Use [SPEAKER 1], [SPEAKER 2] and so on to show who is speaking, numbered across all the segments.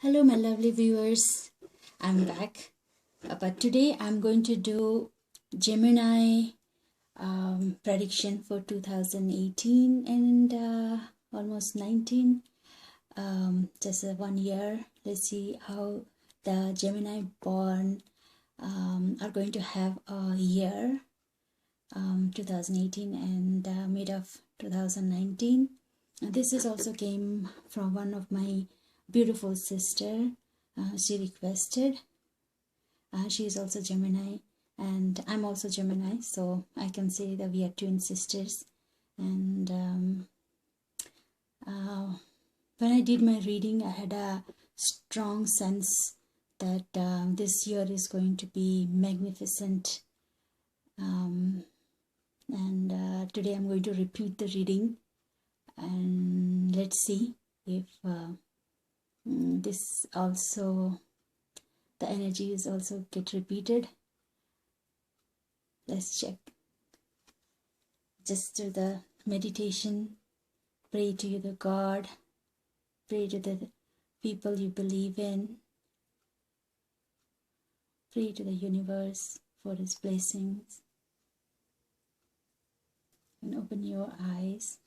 [SPEAKER 1] Hello, my lovely viewers. I'm back. But today I'm going to do Gemini prediction for 2018 and almost 19. Just 1 year. Let's see how the Gemini born are going to have a year, 2018 and mid of 2019. This is also came from one of my beautiful sister. She requested. She is also Gemini and I'm also Gemini, so I can say that we are twin sisters. And when I did my reading, I had a strong sense that this year is going to be magnificent. Today I'm going to repeat the reading, and let's see if this also, the energy is also get repeated. Let's check. Just do the meditation, pray to the God, pray to the people you believe in, pray to the universe for its blessings, and open your eyes.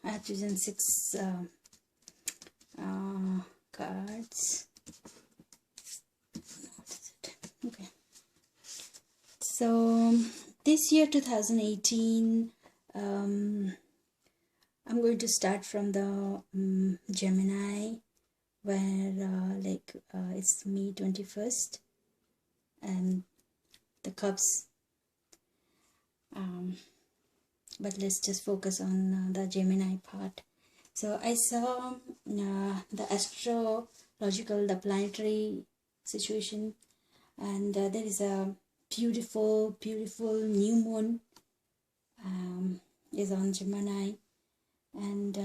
[SPEAKER 1] I have chosen 6 cards. What is it? Okay. So this year 2018, I'm going to start from the Gemini, where it's May 21st, and the cups. But let's just focus on the Gemini part. So I saw the astrological, the planetary situation, and there is a beautiful new moon is on Gemini, and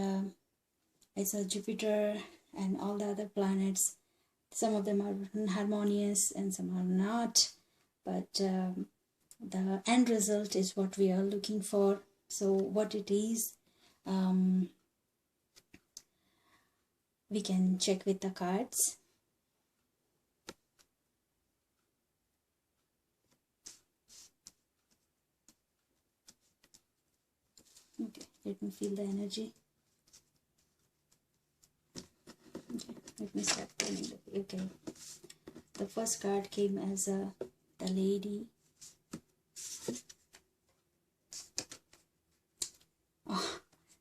[SPEAKER 1] I saw Jupiter and all the other planets. Some of them are harmonious and some are not, but the end result is what we are looking for. So what it is, we can check with the cards. Okay, let me feel the energy. Okay, let me start turning the page. Okay, the first card came as the lady.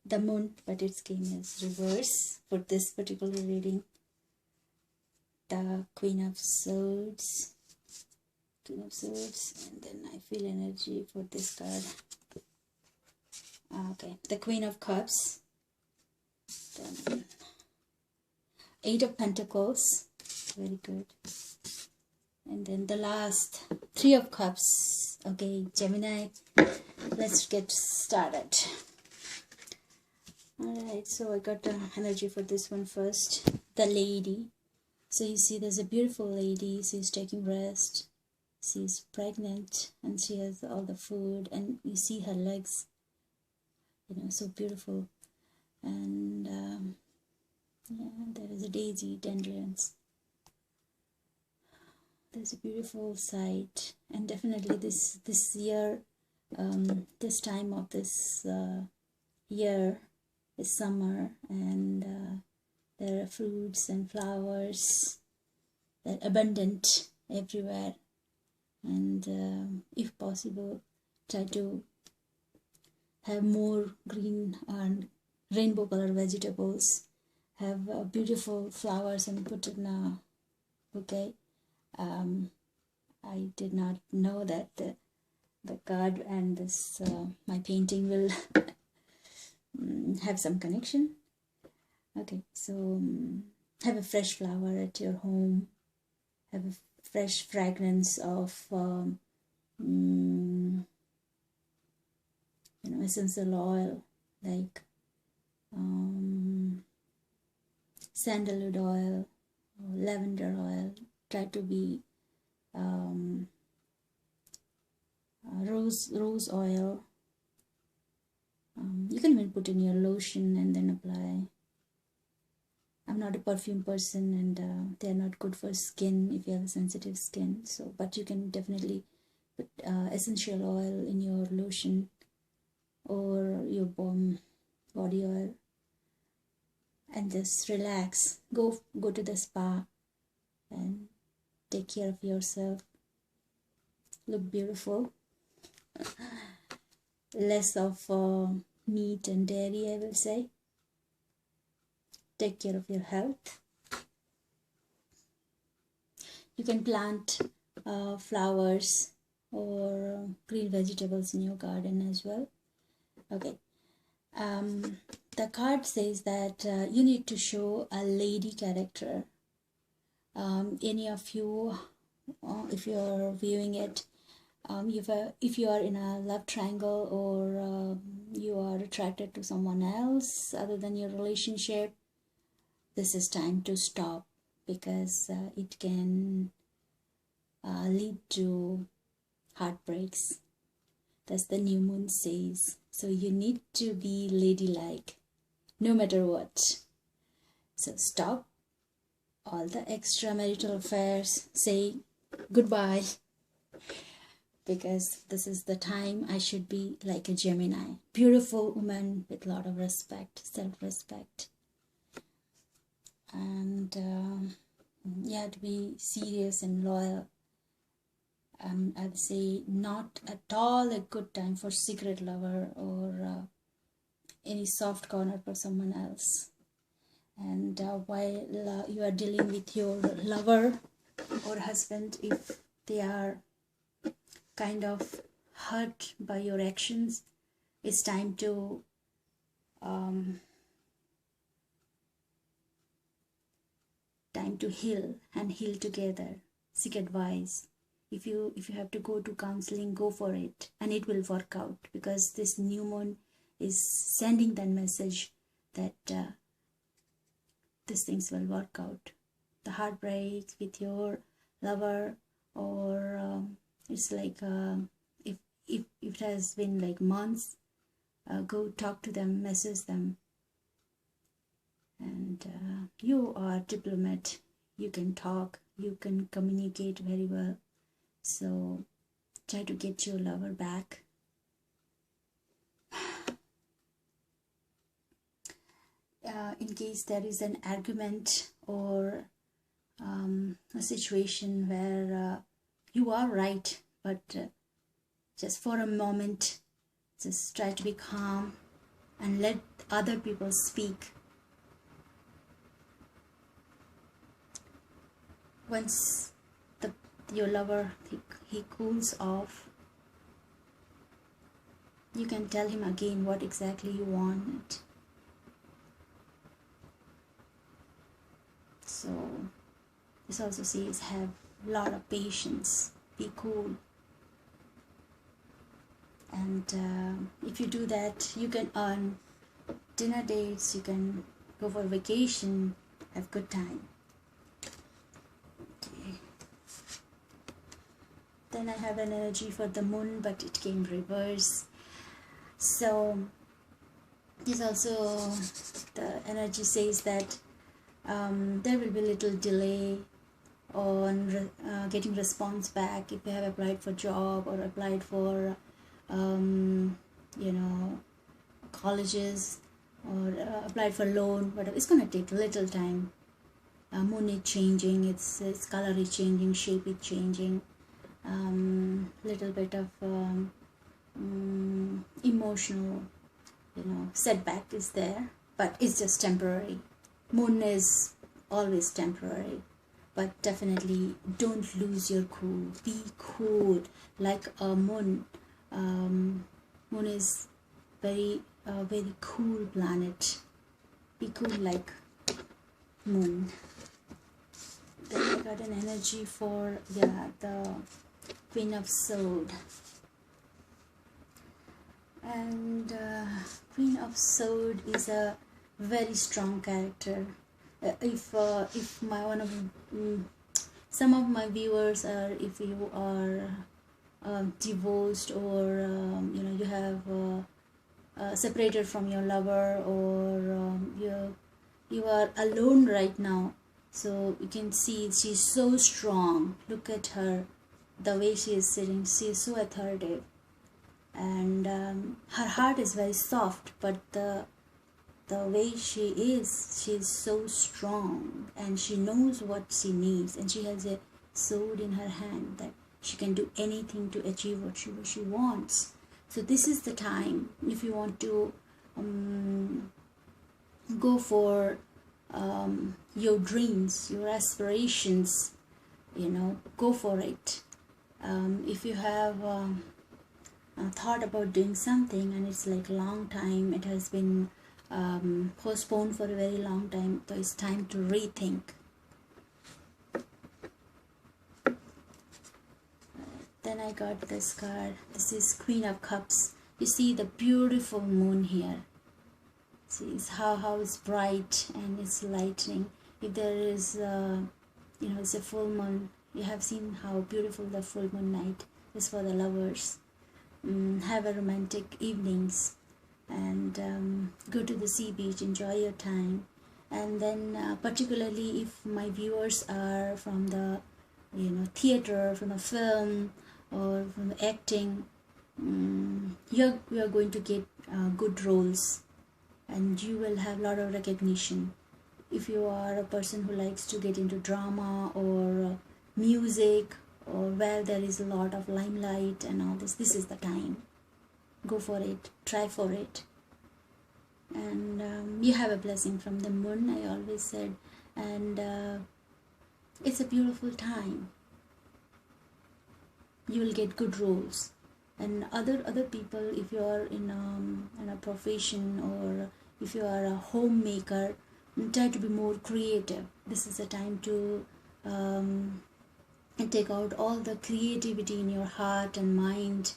[SPEAKER 1] The moon, but it came as reverse for this particular reading. The Queen of Swords, and then I feel energy for this card. Okay, the Queen of Cups, then 8 of Pentacles, very good, and then the last 3 of Cups. Okay, Gemini, let's get started. Alright, so I got the energy for this one first. The lady. So you see there's a beautiful lady. She's taking rest. She's pregnant and she has all the food, and you see her legs, you know, so beautiful. And yeah, there is a daisy, dandelions. There's a beautiful sight, and definitely this year, this time of this year, is summer, and there are fruits and flowers that are abundant everywhere, and if possible, try to have more green and rainbow color vegetables, have beautiful flowers and put in a bouquet. I did not know that the card and this my painting will have some connection. Okay, so have a fresh flower at your home, have a fresh fragrance of essential oil like sandalwood oil or lavender oil. Try to be rose oil. You can even put in your lotion and then apply. I'm not a perfume person, and they're not good for skin if you have sensitive skin. So, but you can definitely put essential oil in your lotion or your body oil, and just relax. Go to the spa and take care of yourself. Look beautiful. Less of meat and dairy, I will say. Take care of your health. You can plant flowers or green vegetables in your garden as well. Okay. The card says that you need to show a lady character. Any of you, if you're viewing it, if you are in a love triangle or you are attracted to someone else other than your relationship, this is time to stop, because it can lead to heartbreaks. That's the new moon says. So you need to be ladylike no matter what. So stop all the extramarital affairs. Say goodbye, because this is the time I should be like a Gemini. Beautiful woman with a lot of respect, self-respect. And you have to be serious and loyal. I'd say not at all a good time for secret lover or any soft corner for someone else. And while you are dealing with your lover or husband, if they are kind of hurt by your actions, it's time to heal and heal together. Seek advice. If you have to go to counseling, go for it, and it will work out, because this new moon is sending that message that these things will work out. The heartbreak with your lover, or it's like if it has been like months, go talk to them, message them. And you are a diplomat. You can talk, you can communicate very well. So try to get your lover back. In case there is an argument or a situation where you are right, but just for a moment, just try to be calm and let other people speak. Once your lover he cools off, you can tell him again what exactly you want. So this also says have a lot of patience, be cool. And if you do that, you can earn dinner dates, you can go for vacation, have good time. Okay. Then I have an energy for the moon, but it came reverse. So this also, the energy says that there will be a little delay on getting response back if you have applied for job or applied for colleges or applied for loan, whatever. It's going to take a little time. Moon is changing, its color is changing, shape is changing. Little bit of emotional setback is there, but it's just temporary. Moon is always temporary, but definitely don't lose your cool. Be cool like a moon. Moon is very cool planet. Be cool like moon. Then I got an energy for the Queen of Swords. And Queen of Swords is a very strong character. if my one of some of my viewers are, if you are divorced, or you have separated from your lover, or you are alone right now, so you can see she's so strong. Look at her, the way she is sitting, she is so authoritative, and her heart is very soft, but the way she's so strong, and she knows what she needs, and she has a sword in her hand that she can do anything to achieve what she wants. So this is the time, if you want to go for your dreams, your aspirations, go for it. If you have thought about doing something, and it's like a long time, it has been postponed for a very long time, so it's time to rethink. Then I got this card. This is Queen of Cups. You see the beautiful moon here. See how it's bright and it's lightning. If there is it's a full moon, you have seen how beautiful the full moon night is for the lovers. Have a romantic evenings, and go to the sea beach, enjoy your time. And then particularly if my viewers are from the theater, from the film, or from the acting, you are going to get good roles, and you will have a lot of recognition. If you are a person who likes to get into drama or music, or where there is a lot of limelight and all this is the time. Go for it, try for it. And you have a blessing from the moon, I always said, and it's a beautiful time. You will get good roles. And other people, if you are in a profession, or if you are a homemaker, try to be more creative. This is a time to take out all the creativity in your heart and mind,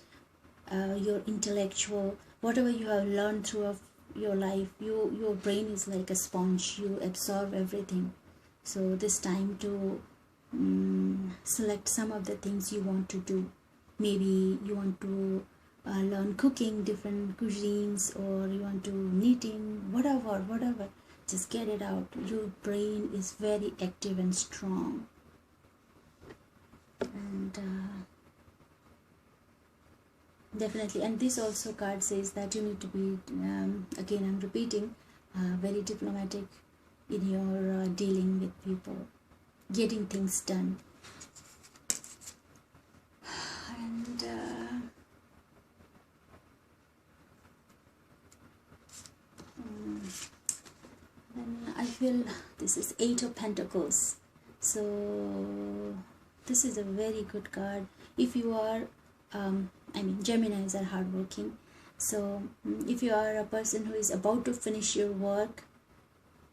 [SPEAKER 1] your intellectual, whatever you have learned through your life. Your brain is like a sponge, you absorb everything. So this time to select some of the things you want to do. Maybe you want to learn cooking, different cuisines, or you want to knitting, whatever, just get it out. Your brain is very active and strong. And definitely, and this also card says that you need to be again I'm repeating, very diplomatic in your dealing with people, getting things done. And then I feel this is 8 of Pentacles. So this is a very good card. If you are Geminis are hardworking. So if you are a person who is about to finish your work,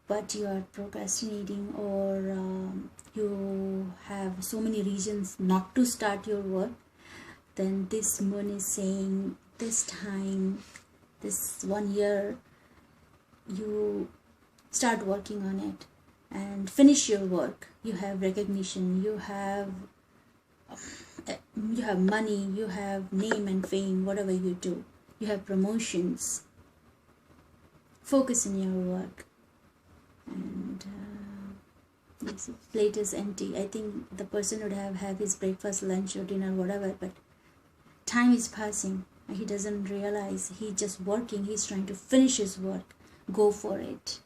[SPEAKER 1] but you are procrastinating, or you have so many reasons not to start your work, then this moon is saying this time, this 1 year, you start working on it and finish your work. You have recognition, you have money, you have name and fame, whatever you do, you have promotions. Focus in your work. And this plate is empty. I think the person would have his breakfast, lunch, or dinner, whatever, but time is passing and he doesn't realize. He's just working, he's trying to finish his work. Go for it.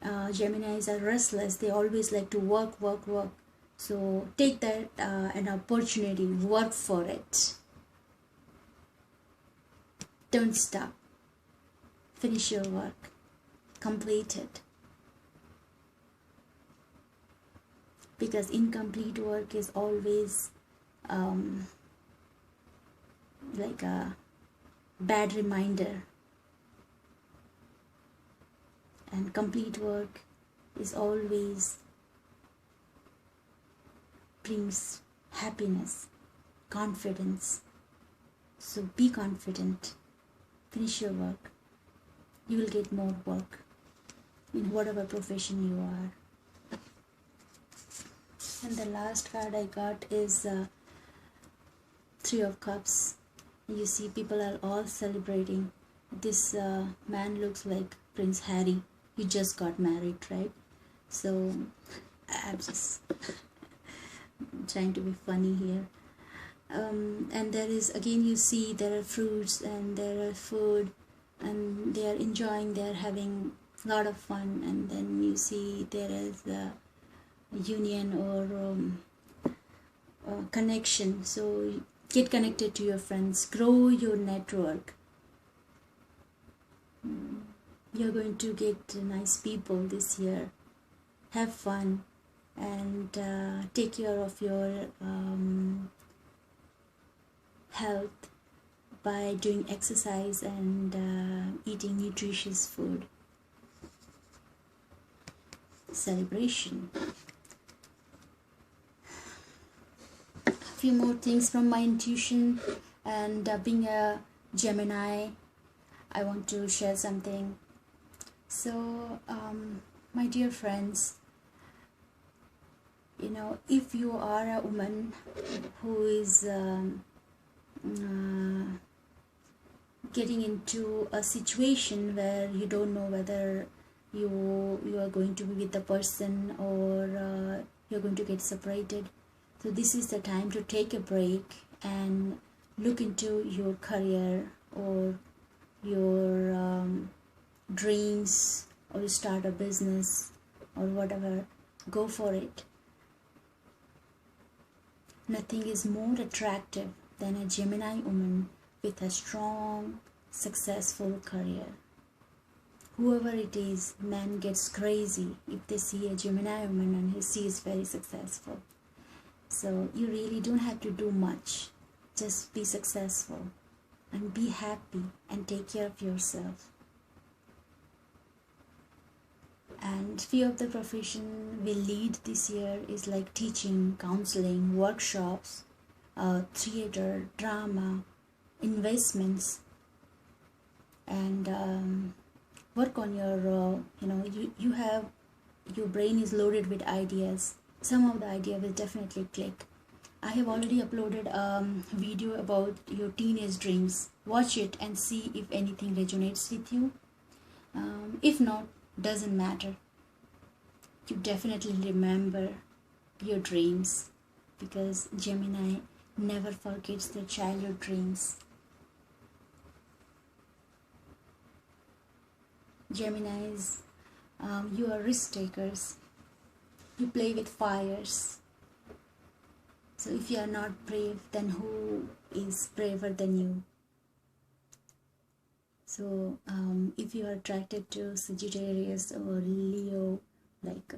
[SPEAKER 1] Geminis are restless, they always like to work. So take that an opportunity, work for it. Don't stop. Finish your work. Complete it. Because incomplete work is always like a bad reminder. And complete work is always brings happiness, confidence. So be confident. Finish your work. You will get more work. in whatever profession you are. And the last card I got is Three of Cups. You see, people are all celebrating. This man looks like Prince Harry. He just got married, right? So I'm just trying to be funny here. And there is, again, you see there are fruits and there are food, and they are enjoying, they are having a lot of fun. And then you see there is a union or connection. So get connected to your friends, grow your network. You're going to get nice people this year. Have fun and take care of your health by doing exercise and eating nutritious food. Celebration. A few more things from my intuition, and being a Gemini, I want to share something. So my dear friends, you know, if you are a woman who is getting into a situation where you don't know whether you are going to be with the person or you're going to get separated, so this is the time to take a break and look into your career or your dreams, or start a business or whatever. Go for it. Nothing is more attractive than a Gemini woman with a strong, successful career. Whoever it is, man gets crazy if they see a Gemini woman and she is very successful. So you really don't have to do much. Just be successful and be happy and take care of yourself. And few of the profession we lead this year is like teaching, counseling, workshops, theater, drama, investments, and work on your, you have, your brain is loaded with ideas. Some of the idea will definitely click. I have already uploaded a video about your teenage dreams. Watch it and see if anything resonates with you. If not, doesn't matter. You definitely remember your dreams, because Gemini never forgets their childhood dreams. Geminis, you are risk takers. You play with fires. So if you are not brave, then who is braver than you? So if you are attracted to Sagittarius or Leo, like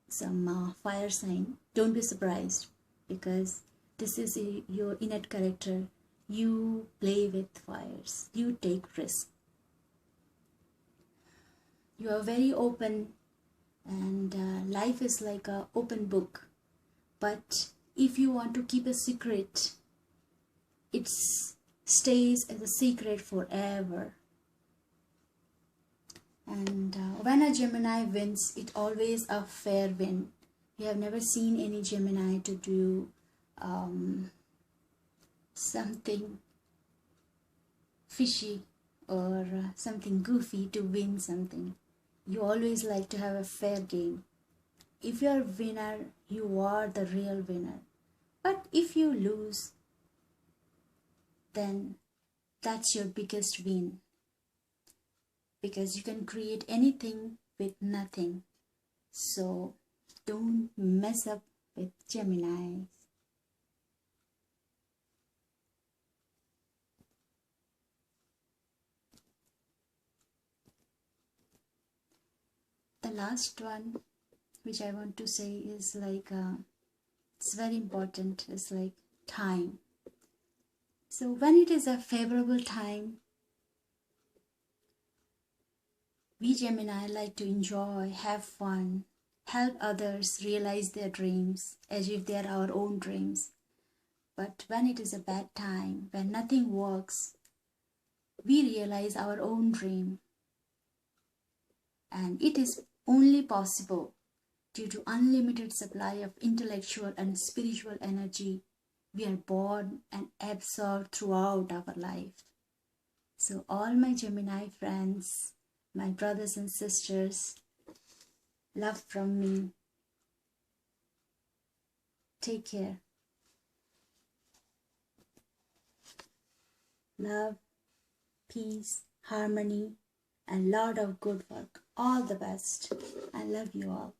[SPEAKER 1] some fire sign, don't be surprised, because this is your innate character. You play with fires. You take risks. You are very open, and life is like an open book. But if you want to keep a secret, it stays as a secret forever. And when a Gemini wins, it's always a fair win. You have never seen any Gemini to do something fishy or something goofy to win something. You always like to have a fair game. If you're a winner, you are the real winner. But if you lose, then that's your biggest win. Because you can create anything with nothing. So don't mess up with Gemini. The last one which I want to say is like it's very important, is like time. So when it is a favorable time, we Gemini like to enjoy, have fun, help others realize their dreams as if they are our own dreams. But when it is a bad time, when nothing works, we realize our own dream. And it is only possible due to unlimited supply of intellectual and spiritual energy we are born and absorbed throughout our life. So all my Gemini friends, my brothers and sisters, love from me. Take care. Love, peace, harmony, and lot of good work. All the best. I love you all.